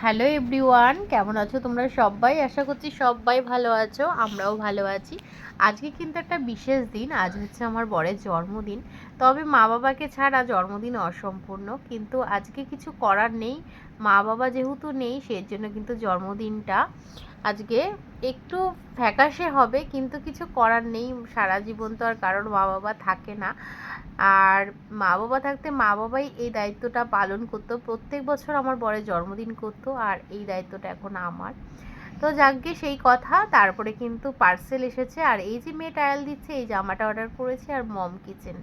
Hello everyone, কেমন আছো তোমরা সবাই? আশা করছি সবাই ভালো আছো, আমরাও ভালো আছি। আজকে কিন্তু একটা বিশেষ দিন, আজ হচ্ছে আমার বরের জন্মদিন। তবে মা বাবাকে ছাড়া জন্মদিন অসম্পূর্ণ, কিন্তু আজকে কিছু করার নেই। মা বাবা যেহেতু নেই, সেই জন্য কিন্তু জন্মদিনটা আজকে একটু ফ্যাকাশে হবে, কিন্তু কিছু করার নেই। সারা জীবন তো আর কারোর মা বাবা থাকে না। আর মা বাবা থাকতে মা বাবাই এই দায়িত্বটা পালন করতো, প্রত্যেক বছর আমার বরের জন্মদিন করতো, আর এই দায়িত্বটা এখন আমার। তো যাকগে সেই কথা। তারপরে কিন্তু পার্সেল এসেছে, আর এই যে মেয়ে টায়াল দিচ্ছে, এই জামাটা অর্ডার করেছি, আর মম কিচেন,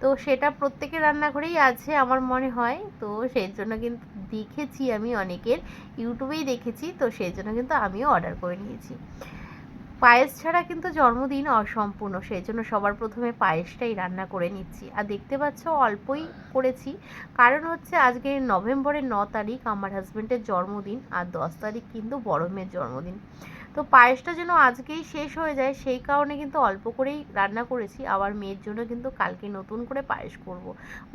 তো সেটা প্রত্যেকের রান্নাঘরেই আছে আমার মনে হয়। তো সেই জন্য কিন্তু দেখেছি, আমি অনেকের ইউটিউবেই দেখেছি, তো সেই জন্য কিন্তু আমিও অর্ডার করে নিয়েছি। পায়েস ছাড়া কিন্তু জন্মদিন অসম্পূর্ণ, সেই জন্য সবার প্রথমে পায়েসটাই রান্না করে নিচ্ছি। আর দেখতে পাচ্ছ অল্পই করেছি, কারণ হচ্ছে আজকে নভেম্বরের 9 তারিখ আমার হাজব্যান্ডের জন্মদিন, আর 10 তারিখ কিন্তু বড় মেয়ের জন্মদিন। তো পায়েসটা যেন আজকেই শেষ হয়ে যায়, সেই কারণে কিন্তু অল্প করেই রান্না করেছি। আবার মেয়ের জন্য কিন্তু কালকে নতুন করে পায়েস করব।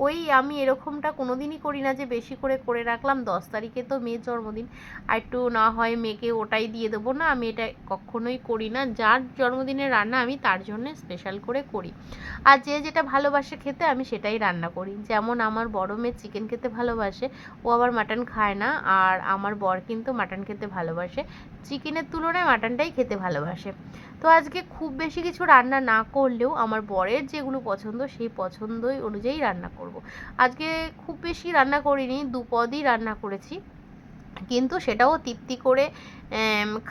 ওই আমি এরকমটা কোনো দিনই করি না যে বেশি করে করে রাখলাম, 10 তারিখে তো মেয়ের জন্মদিন, আর একটু না হয় মেয়েকে ওটাই দিয়ে দেবো, না, আমি এটা কখনোই করি না। যার জন্মদিনের রান্না আমি তার জন্য স্পেশাল করে করি, আর যে যেটা ভালোবাসে খেতে আমি সেটাই রান্না করি। যেমন আমার বড় মেয়ে চিকেন খেতে ভালোবাসে, ও আবার মাটন খায় না, আর আমার বর কিন্তু মাটন খেতে ভালোবাসে, চিকেনের তুলনায় মাটনটাই খেতে ভালোবাসে। তো আজকে খুব বেশি কিছু রান্না না করলেও আমার বরের যেগুলো পছন্দ সেই পছন্দই অনুযায়ী রান্না করব। আজকে খুব বেশি রান্না করিনি, 2 পদই রান্না করেছি, কিন্তু সেটাও তৃপ্তি করে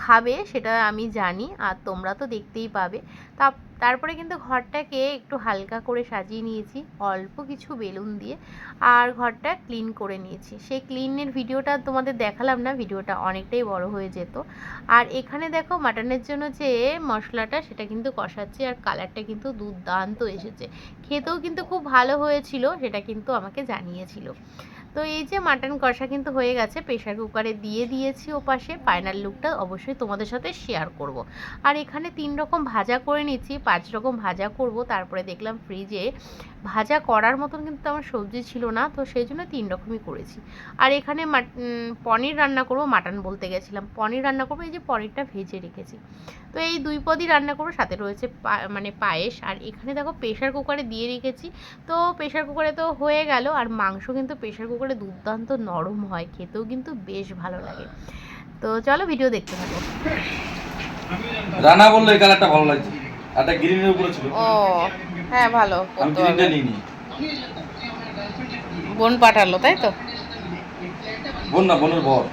খাবে সেটা আমি জানি, আর তোমরা তো দেখতেই পাবে। তারপরে কিন্তু ঘরটাকে একটু হালকা করে সাজিয়ে নিয়েছি অল্প কিছু বেলুন দিয়ে, আর ঘরটা ক্লিন করে নিয়েছি। সেই ক্লিনের ভিডিওটা তোমাদের দেখালাম না, ভিডিওটা অনেকটাই বড় হয়ে যেত। আর এখানে দেখো মাটনের জন্য যে মশলাটা সেটা কিন্তু কষাচ্ছি, আর কালারটা কিন্তু দুর্দান্ত এসেছে, খেতেও কিন্তু খুব ভালো হয়েছিল, সেটা কিন্তু আমাকে জানিয়েছিল। তো এই যে মাটন কষা কিন্তু হয়ে গেছে, প্রেশার কুকারে দিয়ে দিয়েছি ওপাশে। ফাইনাল লুকটা অবশ্যই তোমাদের সাথে শেয়ার করব। আর এখানে 3 রকম ভাজা করে নিচ্ছি, 5 রকম ভাজা করব। তারপরে দেখলাম ফ্রিজে ভাজা করার মতন কিন্তু আমার সবজি ছিল না, তো সেই জন্য 3 রকমই করেছি। আর এখানে পনির রান্না করব, মাটন বলতে গেছিলাম, পনির রান্না করব। এই যে পনিরটা ভেজে রেখেছি। তো এই 2 পদই রান্না করব, সাথে রয়েছে মানে পায়েস। আর এখানে দেখো প্রেশার কুকারে দিয়ে রেখেছি, তো প্রেশার কুকারে তো হয়ে গেল। আর মাংস কিন্তু প্রেশার কুকারে দুর্দান্ত নরম হয়, খেতেও কিন্তু বেশ ভালো লাগে। তো চলো ভিডিও দেখতে থাকো। রানা বললো এই কালারটা ভালো লাগছে, এটা গ্রিনের উপরে ছিল। ও হ্যাঁ, ভালো আমি করতে গ্রিনটা হবে। নিইনি। বোন পাঠালো তাই তো? বোন না, বোনের বর।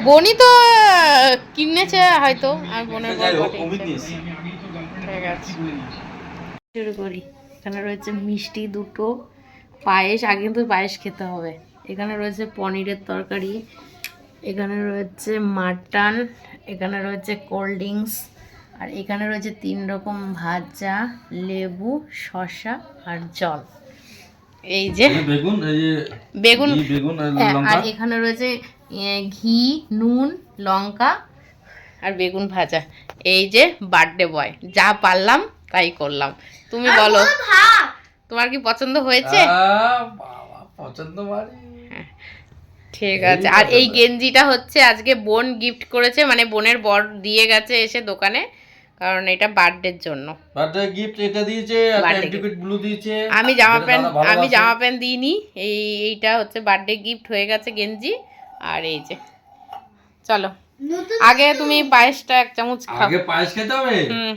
বোনই তো কিনেছে হয়তো, আর বোনের বর যাই হোক, পাঠিয়েছে। অমিত নিয়েছি। ঠিক আছে, শুরু করি। এখানে রয়েছে মিষ্টি দুটো, পায়েস, আগে কিন্তু পায়েস খেতে হবে। এখানে রয়েছে পনিরের তরকারি, এখানে রয়েছে মাটন, এখানে রয়েছে কোল্ড ড্রিঙ্কস, আর এখানে রয়েছে 3 রকম ভাজা, লেবু, শসা আর জল। এই যে বেগুন, এই যে বেগুন, বেগুন আর হ্যাঁ, আর লঙ্কা। এখানে রয়েছে ঘি, নুন, লঙ্কা আর বেগুন ভাজা। এই যে বার্থডে বয়, যা পারলাম তাই করলাম। তুমি বলো, তোমার কি পছন্দ হয়েছে? বাবা পছন্দ মানে ঠিক আছে। আর এই গেঞ্জিটা হচ্ছে আজকে বোন গিফট করেছে, মানে বোনের বর দিয়ে গেছে এসে দোকানে, কারণ এটা বার্থডের জন্য। বার্থডে গিফট এটা দিয়েছে, একটা অ্যান্টিকুইট ব্লু দিয়েছে। আমি জামা প্যান্ট দিইনি, এইটা হচ্ছে বার্থডে গিফট হয়ে গেছে গেঞ্জি। আর এই যে চলো, আগে তুমি পায়েসটা 1 চামচ খাও। আগে পায়েস খেতে হবে। হুম,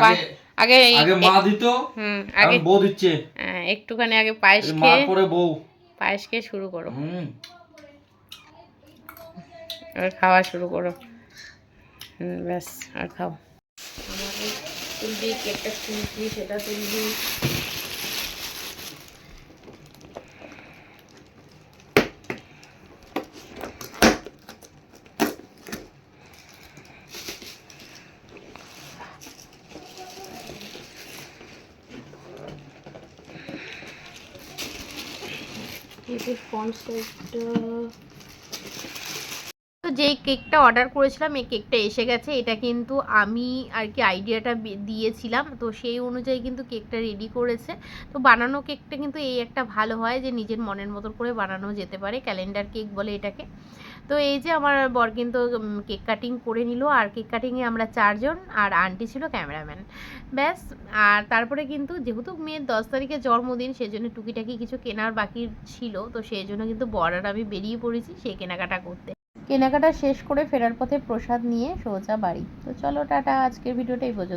আগে আগে আগে মা দিত, আগে এখন বউ দিচ্ছে। একটুখানি আগে পায়েস মা খেয়ে, পরে বউ। পায়েস খেয়ে শুরু করো। আর খাওয়া শুরু করো। ব্যাস, আর খাও। আমাকে তুলবি, কেকটা তুলবি, সেটা তুলবি। কেকের ফন্ট সাইজটা, তো যেই কেকটা অর্ডার করেছিলাম এই কেকটা এসে গেছে। এটা কিন্তু আমি আর কি আইডিয়াটা দিয়েছিলাম, তো সেই অনুযায়ী কিন্তু কেকটা রেডি করেছে। তো বানানো কেকটা কিন্তু এই একটা ভালো হয় যে নিজের মনের মতো করে বানানো যেতে পারে, ক্যালেন্ডার কেক বলে এটাকে। তো এই যে আমার বর কিন্তু কেক কাটিং করে নিল, আর কেক কাটিংয়ে আমরা 4 জন, আর আন্টি ছিল ক্যামেরাম্যান, ব্যাস। আর তারপরে কিন্তু যেহেতু মেয়ের 10 তারিখে জন্মদিন, সেজন্য টুকিটাকি কিছু কেনার বাকি ছিল, তো সেই জন্য কিন্তু বর আর আমি বেরিয়ে পড়েছি সেই কেনাকাটা করতে। কেনাকাটা শেষ করে ফেরার পথে প্রসাদ নিয়ে সোজা বাড়ি। তো চলো টাটা, আজকের ভিডিওটা এই পর্যন্ত।